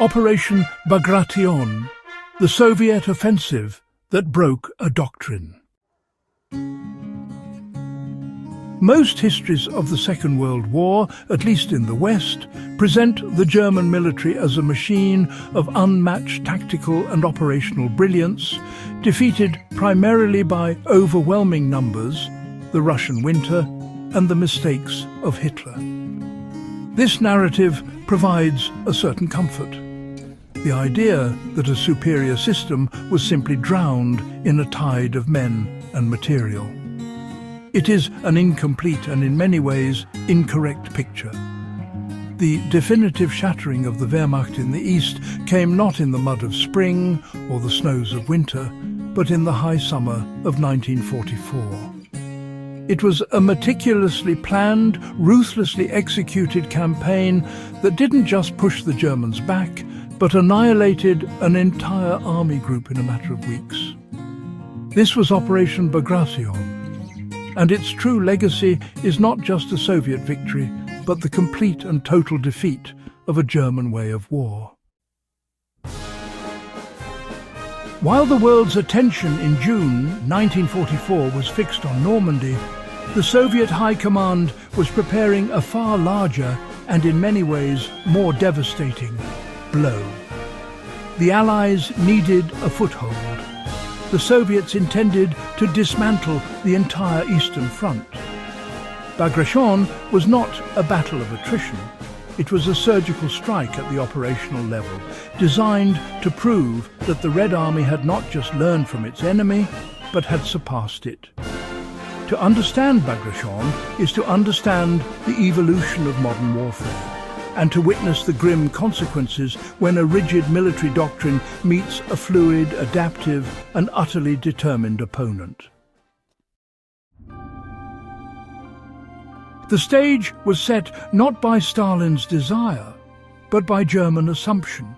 Operation Bagration, the Soviet offensive that broke a doctrine. Most histories of the Second World War, at least in the West, present the German military as a machine of unmatched tactical and operational brilliance, defeated primarily by overwhelming numbers, the Russian winter, and the mistakes of Hitler. This narrative provides a certain comfort. The idea that a superior system was simply drowned in a tide of men and material. It is an incomplete and in many ways incorrect picture. The definitive shattering of the Wehrmacht in the east came not in the mud of spring or the snows of winter, but in the high summer of 1944. It was a meticulously planned, ruthlessly executed campaign that didn't just push the Germans back, but annihilated an entire army group in a matter of weeks. This was Operation Bagration, and its true legacy is not just a Soviet victory, but the complete and total defeat of a German way of war. While the world's attention in June 1944 was fixed on Normandy, the Soviet High Command was preparing a far larger and in many ways more devastating blow. The Allies needed a foothold. The Soviets intended to dismantle the entire Eastern Front. Bagration was not a battle of attrition. It was a surgical strike at the operational level, designed to prove that the Red Army had not just learned from its enemy, but had surpassed it. To understand Bagration is to understand the evolution of modern warfare, and to witness the grim consequences when a rigid military doctrine meets a fluid, adaptive, and utterly determined opponent. The stage was set not by Stalin's desire, but by German assumption.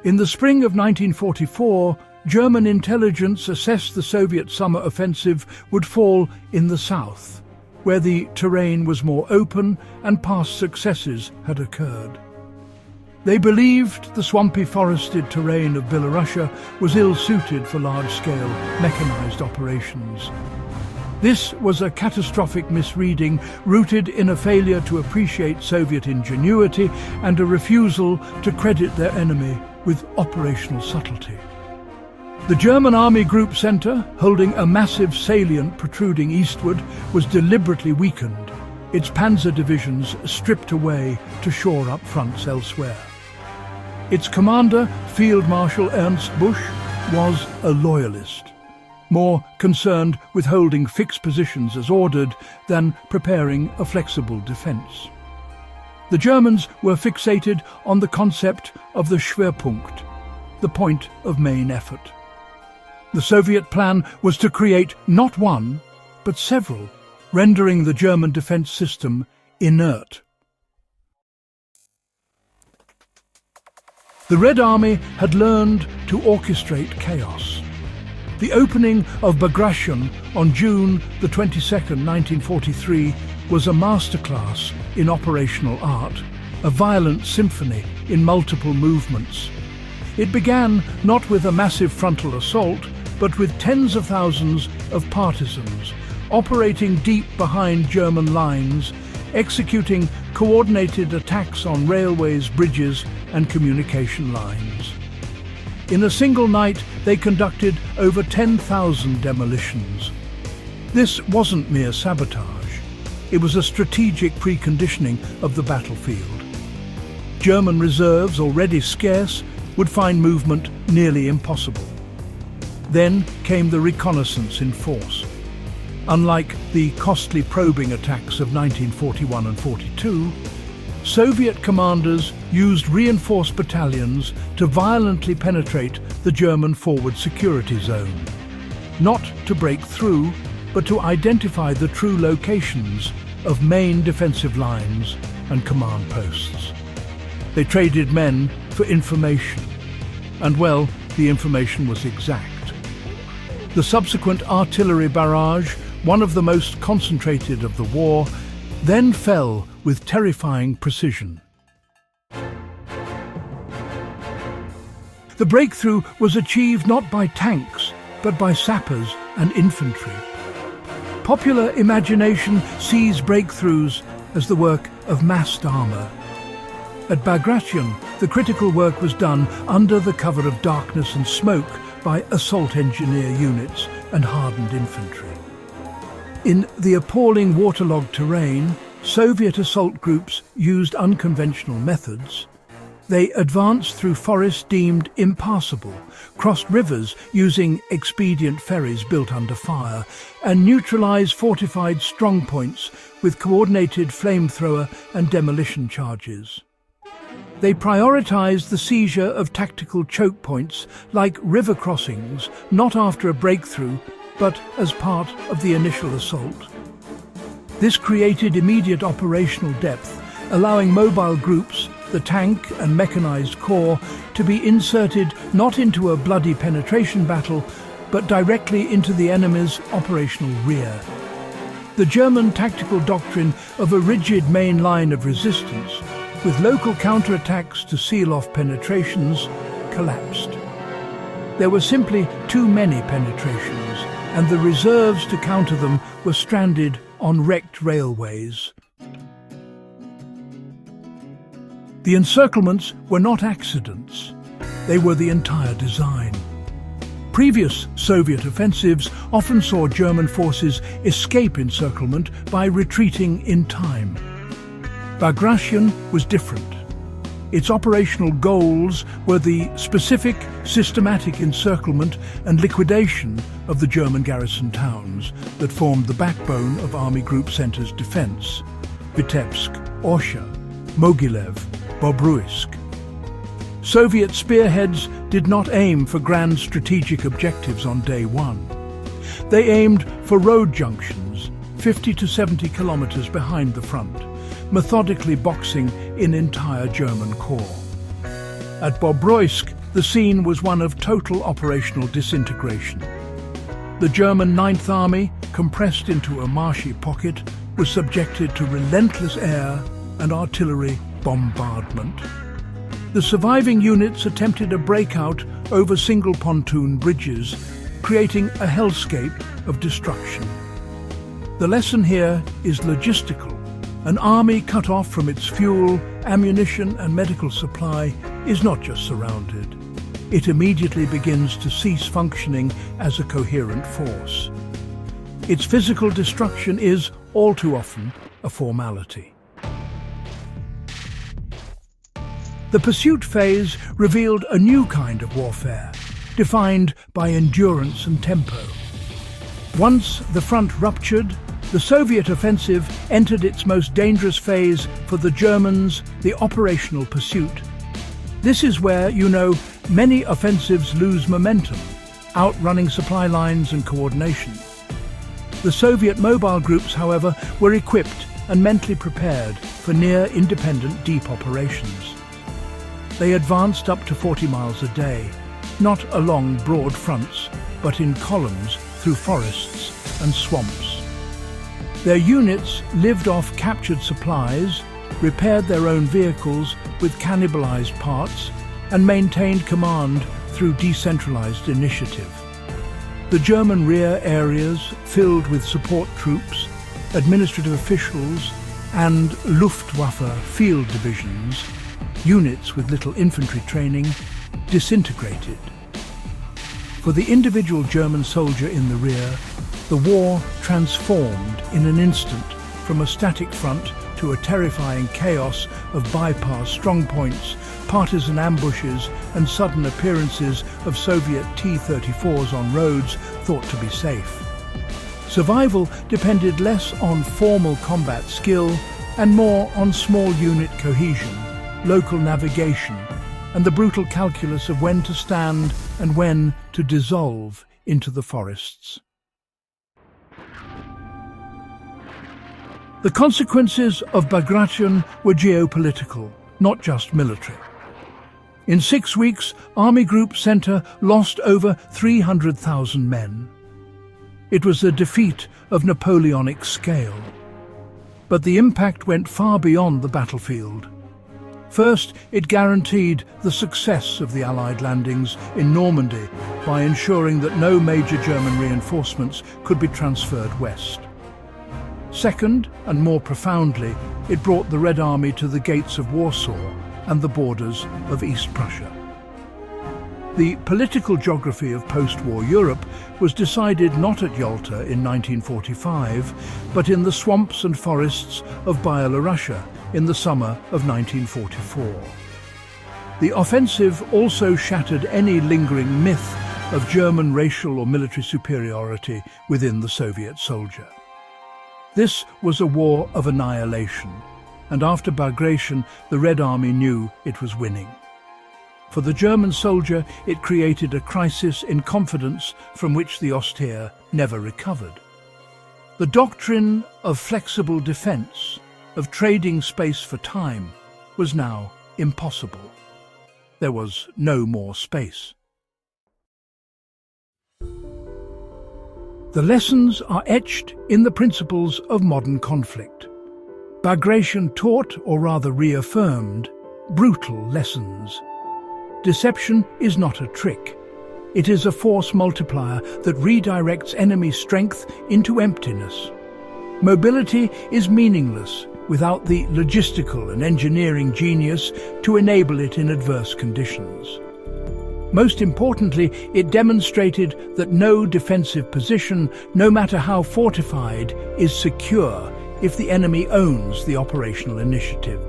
In the spring of 1944, German intelligence assessed the Soviet summer offensive would fall in the south, where the terrain was more open and past successes had occurred. They believed the swampy forested terrain of Belarusia was ill-suited for large-scale mechanized operations. This was a catastrophic misreading rooted in a failure to appreciate Soviet ingenuity and a refusal to credit their enemy with operational subtlety. The German Army Group Centre, holding a massive salient protruding eastward, was deliberately weakened, its panzer divisions stripped away to shore up fronts elsewhere. Its commander, Field Marshal Ernst Busch, was a loyalist, more concerned with holding fixed positions as ordered than preparing a flexible defence. The Germans were fixated on the concept of the Schwerpunkt, the point of main effort. The Soviet plan was to create not one, but several, rendering the German defence system inert. The Red Army had learned to orchestrate chaos. The opening of Bagration on June the 22nd, 1943, was a masterclass in operational art, a violent symphony in multiple movements. It began not with a massive frontal assault, but with tens of thousands of partisans, operating deep behind German lines, executing coordinated attacks on railways, bridges, and communication lines. In a single night, they conducted over 10,000 demolitions. This wasn't mere sabotage. It was a strategic preconditioning of the battlefield. German reserves, already scarce, would find movement nearly impossible. Then came the reconnaissance in force. Unlike the costly probing attacks of 1941 and 42, Soviet commanders used reinforced battalions to violently penetrate the German forward security zone, not to break through, but to identify the true locations of main defensive lines and command posts. They traded men for information, and well, the information was exact. The subsequent artillery barrage, one of the most concentrated of the war, then fell with terrifying precision. The breakthrough was achieved not by tanks, but by sappers and infantry. Popular imagination sees breakthroughs as the work of massed armour. At Bagration, the critical work was done under the cover of darkness and smoke by assault engineer units and hardened infantry. In the appalling waterlogged terrain, Soviet assault groups used unconventional methods. They advanced through forests deemed impassable, crossed rivers using expedient ferries built under fire, and neutralized fortified strongpoints with coordinated flamethrower and demolition charges. They prioritized the seizure of tactical choke points like river crossings, not after a breakthrough, but as part of the initial assault. This created immediate operational depth, allowing mobile groups, the tank and mechanized corps, to be inserted not into a bloody penetration battle, but directly into the enemy's operational rear. The German tactical doctrine of a rigid main line of resistance, with local counterattacks to seal off penetrations, collapsed. There were simply too many penetrations, and the reserves to counter them were stranded on wrecked railways. The encirclements were not accidents. They were the entire design. Previous Soviet offensives often saw German forces escape encirclement by retreating in time. Bagration was different. Its operational goals were the specific, systematic encirclement and liquidation of the German garrison towns that formed the backbone of Army Group Center's defense: Vitebsk, Orsha, Mogilev, Bobruisk. Soviet spearheads did not aim for grand strategic objectives on day one. They aimed for road junctions, 50 to 70 kilometers behind the front, methodically boxing in entire German corps. At Bobruisk, the scene was one of total operational disintegration. The German 9th Army, compressed into a marshy pocket, was subjected to relentless air and artillery bombardment. The surviving units attempted a breakout over single pontoon bridges, creating a hellscape of destruction. The lesson here is logistical. An army cut off from its fuel, ammunition and medical supply is not just surrounded. It immediately begins to cease functioning as a coherent force. Its physical destruction is, all too often, a formality. The pursuit phase revealed a new kind of warfare, defined by endurance and tempo. Once the front ruptured, the Soviet offensive entered its most dangerous phase for the Germans, the operational pursuit. This is where, many offensives lose momentum, outrunning supply lines and coordination. The Soviet mobile groups, however, were equipped and mentally prepared for near-independent deep operations. They advanced up to 40 miles a day, not along broad fronts, but in columns through forests and swamps. Their units lived off captured supplies, repaired their own vehicles with cannibalized parts, and maintained command through decentralized initiative. The German rear areas, filled with support troops, administrative officials, and Luftwaffe field divisions, units with little infantry training, disintegrated. For the individual German soldier in the rear, the war transformed in an instant from a static front to a terrifying chaos of bypass strongpoints, partisan ambushes and sudden appearances of Soviet T-34s on roads thought to be safe. Survival depended less on formal combat skill and more on small unit cohesion, local navigation, and the brutal calculus of when to stand and when to dissolve into the forests. The consequences of Bagration were geopolitical, not just military. In 6 weeks, Army Group Center lost over 300,000 men. It was a defeat of Napoleonic scale. But the impact went far beyond the battlefield. First, it guaranteed the success of the Allied landings in Normandy by ensuring that no major German reinforcements could be transferred west. Second, and more profoundly, it brought the Red Army to the gates of Warsaw and the borders of East Prussia. The political geography of post-war Europe was decided not at Yalta in 1945, but in the swamps and forests of Byelorussia in the summer of 1944. The offensive also shattered any lingering myth of German racial or military superiority within the Soviet soldier. This was a war of annihilation, and after Bagration, the Red Army knew it was winning. For the German soldier, it created a crisis in confidence from which the Ostheer never recovered. The doctrine of flexible defense, of trading space for time, was now impossible. There was no more space. The lessons are etched in the principles of modern conflict. Bagration taught, or rather reaffirmed, brutal lessons. Deception is not a trick. It is a force multiplier that redirects enemy strength into emptiness. Mobility is meaningless without the logistical and engineering genius to enable it in adverse conditions. Most importantly, it demonstrated that no defensive position, no matter how fortified, is secure if the enemy owns the operational initiative.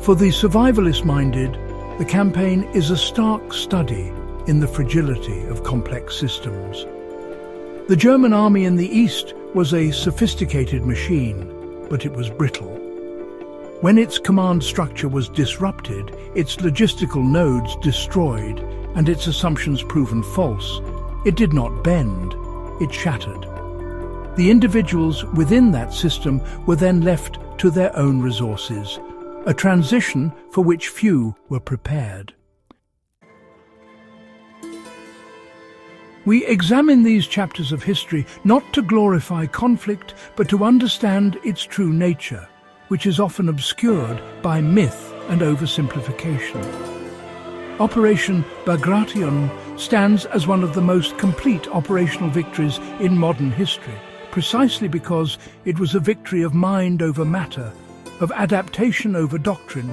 For the survivalist-minded, the campaign is a stark study in the fragility of complex systems. The German army in the east was a sophisticated machine, but it was brittle. When its command structure was disrupted, its logistical nodes destroyed, and its assumptions proven false, it did not bend, it shattered. The individuals within that system were then left to their own resources, a transition for which few were prepared. We examine these chapters of history not to glorify conflict, but to understand its true nature, which is often obscured by myth and oversimplification. Operation Bagration stands as one of the most complete operational victories in modern history, precisely because it was a victory of mind over matter, of adaptation over doctrine,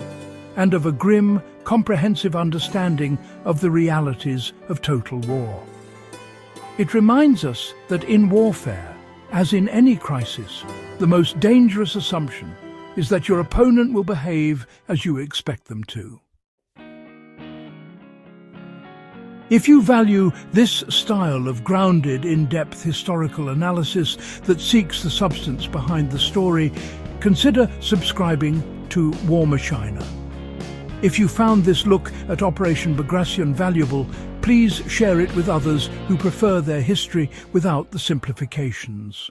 and of a grim, comprehensive understanding of the realities of total war. It reminds us that in warfare, as in any crisis, the most dangerous assumption is that your opponent will behave as you expect them to. If you value this style of grounded, in-depth historical analysis that seeks the substance behind the story, consider subscribing to War Machina. If you found this look at Operation Bagration valuable, please share it with others who prefer their history without the simplifications.